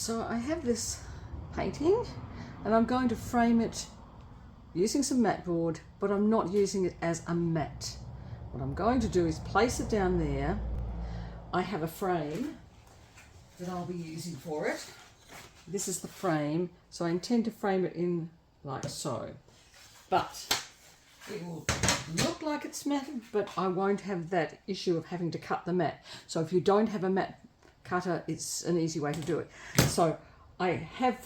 So I have this painting and I'm going to frame it using some matte board, but I'm not using it as a matte. What I'm going to do is place it down there. I have a frame that I'll be using for it. This is the frame, so I intend to frame it in like so. But it will look like it's matted, but I won't have that issue of having to cut the mat. So if you don't have a mat cutter, it's an easy way to do it. So I have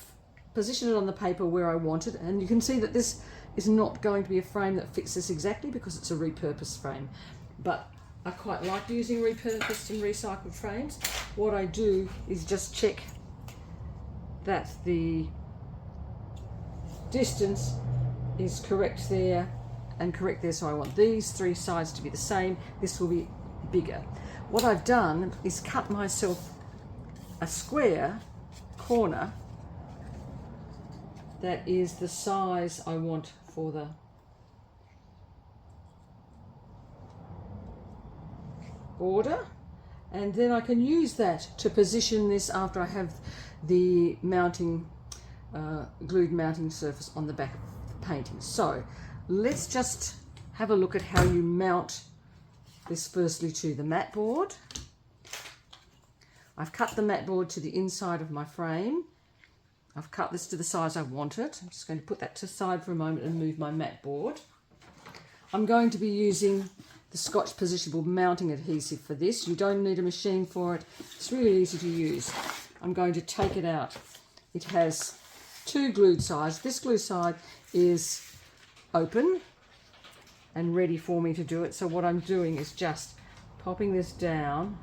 positioned it on the paper where I want it, and you can see that this is not going to be a frame that fits this exactly because it's a repurposed frame. But I quite like using repurposed and recycled frames. What I do is just check that the distance is correct there and correct there. So I want these three sides to be the same. This will be bigger. What I've done is cut myself a square corner that is the size I want for the border, and then I can use that to position this after I have the mounting glued mounting surface on the back of the painting. So let's just have a look at how you mount this firstly to the mat board. I've cut the mat board to the inside of my frame. I've cut this to the size I want it. I'm just going to put that to the side for a moment and move my mat board. I'm going to be using the Scotch positionable mounting adhesive for this. You don't need a machine for it. It's really easy to use. I'm going to take it out. It has two glued sides. This glue side is open and ready for me to do it. So what I'm doing is just popping this down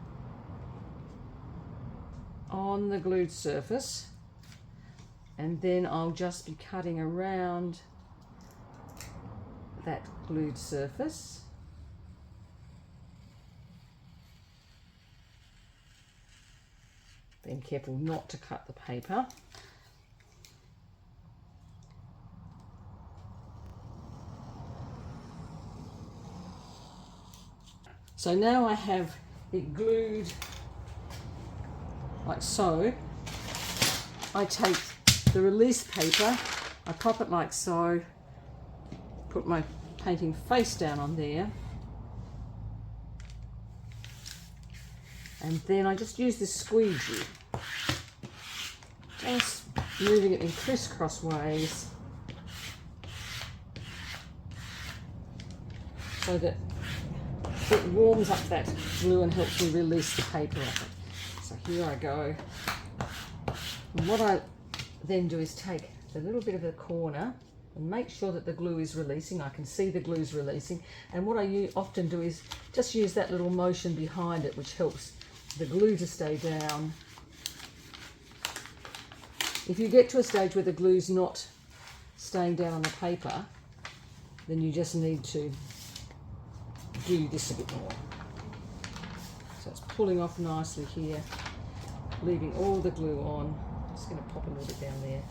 on the glued surface, and then I'll just be cutting around that glued surface. Being careful not to cut the paper. So now I have it glued like so. I take the release paper, I pop it like so, put my painting face down on there, and then I just use this squeegee, just moving it in crisscross ways so that it warms up that glue and helps me release the paper off it. So here I go. And what I then do is take a little bit of the corner and make sure that the glue is releasing. I can see the glue is releasing. And what I often do is just use that little motion behind it, which helps the glue to stay down. If you get to a stage where the glue's not staying down on the paper, then you just need to do this a bit more. So it's pulling off nicely here, leaving all the glue on. I'm just going to pop a little bit down there.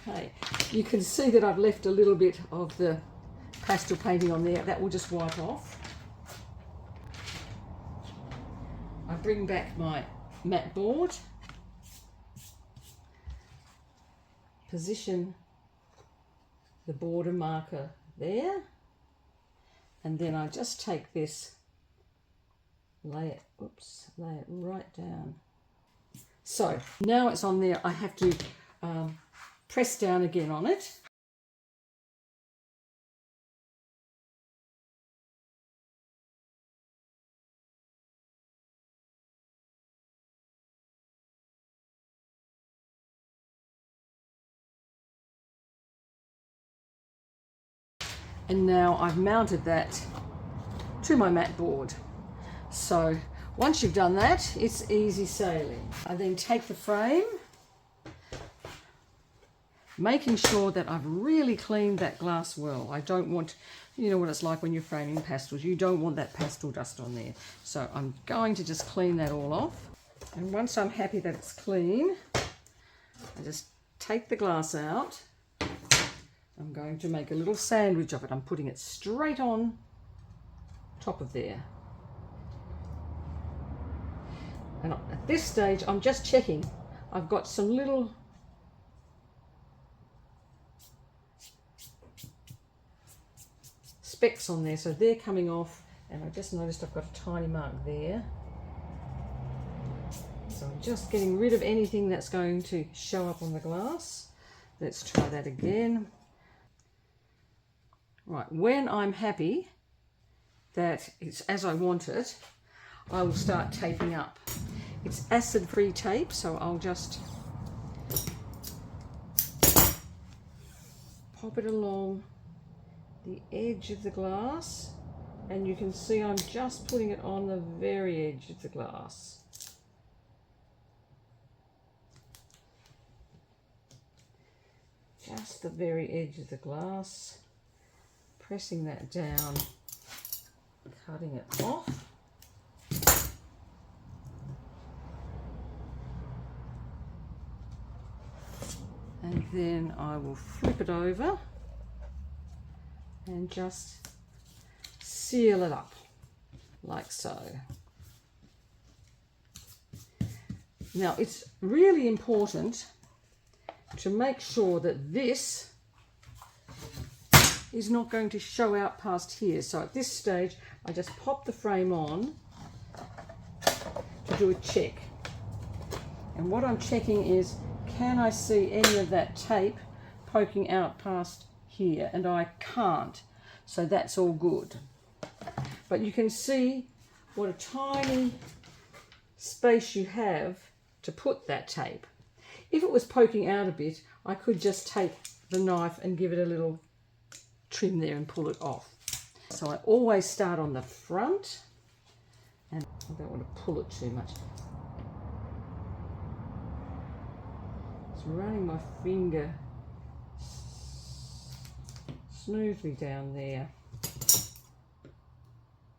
Okay, you can see that I've left a little bit of the pastel painting on there. That will just wipe off. I bring back my mat board, position the border marker there, and then I just take this, lay it right down. So now it's on there, I have to press down again on it. And now I've mounted that to my mat board. So once you've done that, it's easy sailing. I then take the frame, making sure that I've really cleaned that glass well. I don't want, you know what it's like when you're framing pastels, you don't want that pastel dust on there. So I'm going to just clean that all off. And once I'm happy that it's clean, I just take the glass out. I'm going to make a little sandwich of it. I'm putting it straight on top of there. And at this stage, I'm just checking. I've got some little specks on there, so they're coming off, and I just noticed I've got a tiny mark there. So I'm just getting rid of anything that's going to show up on the glass. Let's try that again. Right, when I'm happy that it's as I want it, I will start taping up. It's acid-free tape, so I'll just pop it along the edge of the glass, and you can see I'm just putting it on the very edge of the glass. Just the very edge of the glass, pressing that down, cutting it off. And then I will flip it over and just seal it up like so. Now it's really important to make sure that this is not going to show out past here. So at this stage, I just pop the frame on to do a check. And what I'm checking is, can I see any of that tape poking out past here? And I can't, so that's all good. But you can see what a tiny space you have to put that tape. If it was poking out a bit, I could just take the knife and give it a little trim there and pull it off. So I always start on the front, and I don't want to pull it too much. Just running my finger smoothly down there,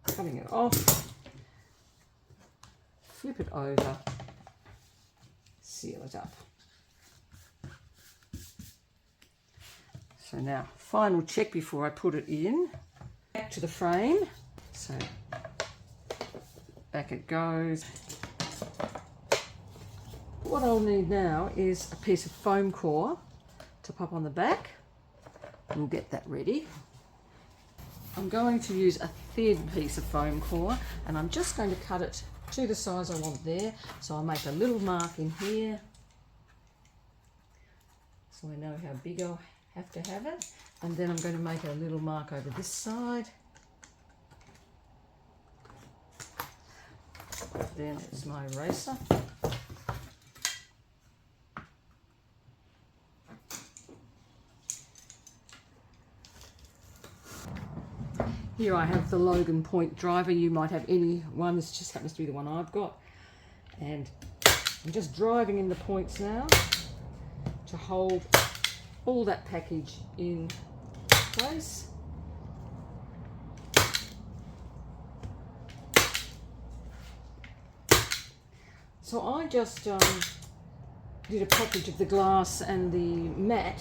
cutting it off, flip it over, seal it up. So now, final check before I put it in. Back to the frame. So back it goes. What I'll need now is a piece of foam core to pop on the back. We'll get that ready. I'm going to use a thin piece of foam core, and I'm just going to cut it to the size I want there. So I'll make a little mark in here, so I know how big I have to have it, and then I'm going to make a little mark over this side. Then it's my eraser. Here I have the Logan Point driver. You might have any one. This just happens to be the one I've got. And I'm just driving in the points now to hold all that package in place. So I just did a package of the glass and the mat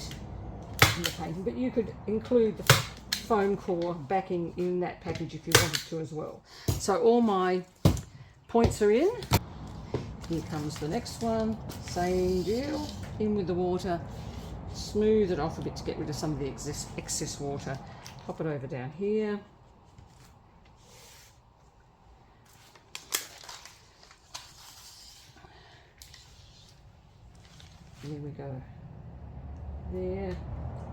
in the painting, but you could include the foam core backing in that package if you wanted to as well. So all my points are in. Here comes the next one. Same deal. In with the water. Smooth it off a bit to get rid of some of the excess water. Pop it over down here. There we go. There.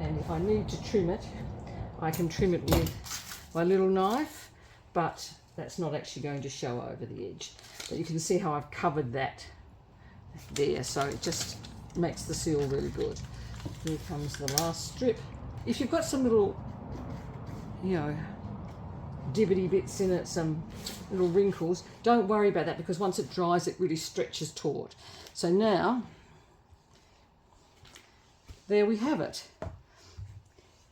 And if I need to trim it, I can trim it with my little knife, but that's not actually going to show over the edge. But you can see how I've covered that there, so it just makes the seal really good. Here comes the last strip. If you've got some little, divoty bits in it, some little wrinkles, don't worry about that, because once it dries, it really stretches taut. So now, there we have it.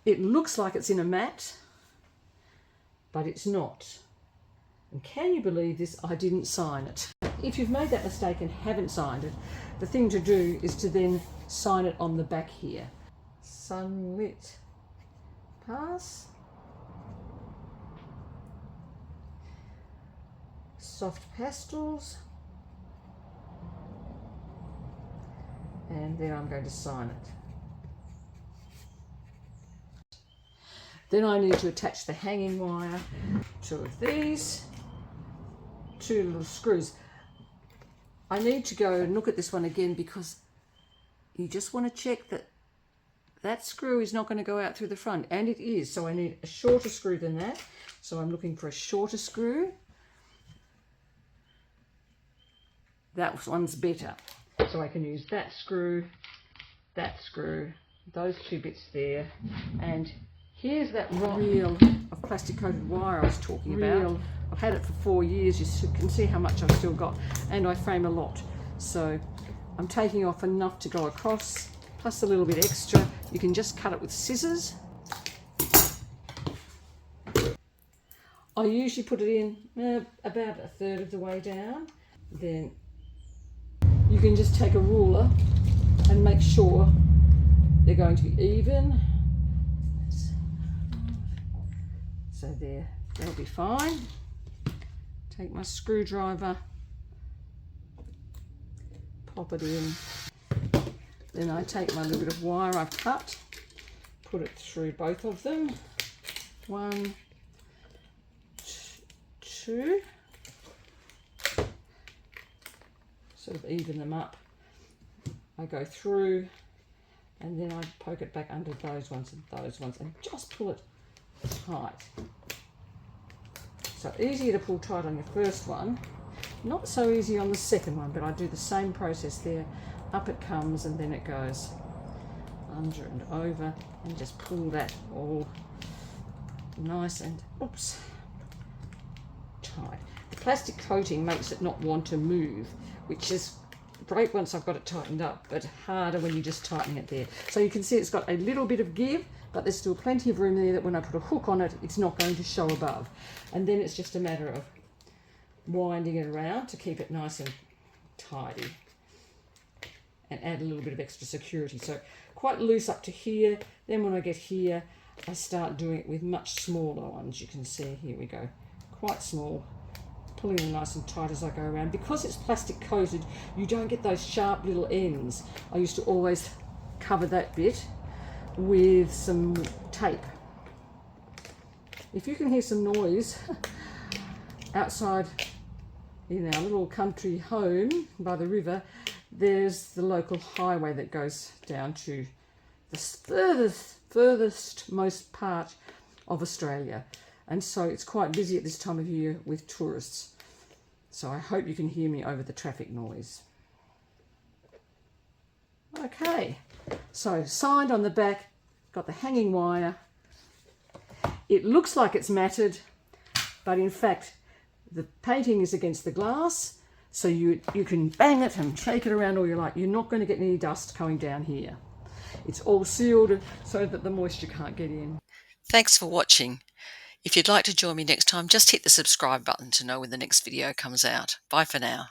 It looks like it's in a mat, but it's not. And can you believe this? I didn't sign it. If you've made that mistake and haven't signed it, the thing to do is to then sign it on the back here. Sunlit pass. Soft pastels. and then I'm going to sign it. Then I need to attach the hanging wire, 2 of these, 2 little screws. I need to go and look at this one again because you just want to check that that screw is not going to go out through the front, and it is, so I need a shorter screw than that. So I'm looking for a shorter screw. That one's better. So I can use that screw, those 2 bits there, and here's that reel of plastic coated wire I was talking about. I've had it for 4 years. You can see how much I've still got, and I frame a lot. So I'm taking off enough to go across, plus a little bit extra. You can just cut it with scissors. I usually put it in about 1/3 of the way down. Then you can just take a ruler and make sure they're going to be even. So there, that'll be fine. Take my screwdriver, pop it in. Then I take my little bit of wire I've cut, put it through both of them. 1, 2. Sort of even them up. I go through and then I poke it back under those ones and just pull it tight. So easier to pull tight on your first one, not so easy on the second one, but I do the same process there. Up it comes and then it goes under and over, and just pull that all nice and tight. The plastic coating makes it not want to move, which is great once I've got it tightened up, but harder when you just tighten it there. So you can see it's got a little bit of give, but there's still plenty of room there that when I put a hook on it, it's not going to show above. And then it's just a matter of winding it around to keep it nice and tidy and add a little bit of extra security. So quite loose up to here. Then when I get here, I start doing it with much smaller ones. You can see, here we go, quite small, pulling them nice and tight as I go around. Because it's plastic coated, you don't get those sharp little ends. I used to always cover that bit with some tape. If you can hear some noise outside in our little country home by the river, there's the local highway that goes down to the furthest most part of Australia, and so it's quite busy at this time of year with tourists. So I hope you can hear me over the traffic noise. Okay, so signed on the back, got the hanging wire. It looks like it's matted, but in fact the painting is against the glass, so you can bang it and shake it around all you like. You're not going to get any dust coming down here. It's all sealed so that the moisture can't get in. Thanks for watching. If you'd like to join me next time, just hit the subscribe button to know when the next video comes out. Bye for now.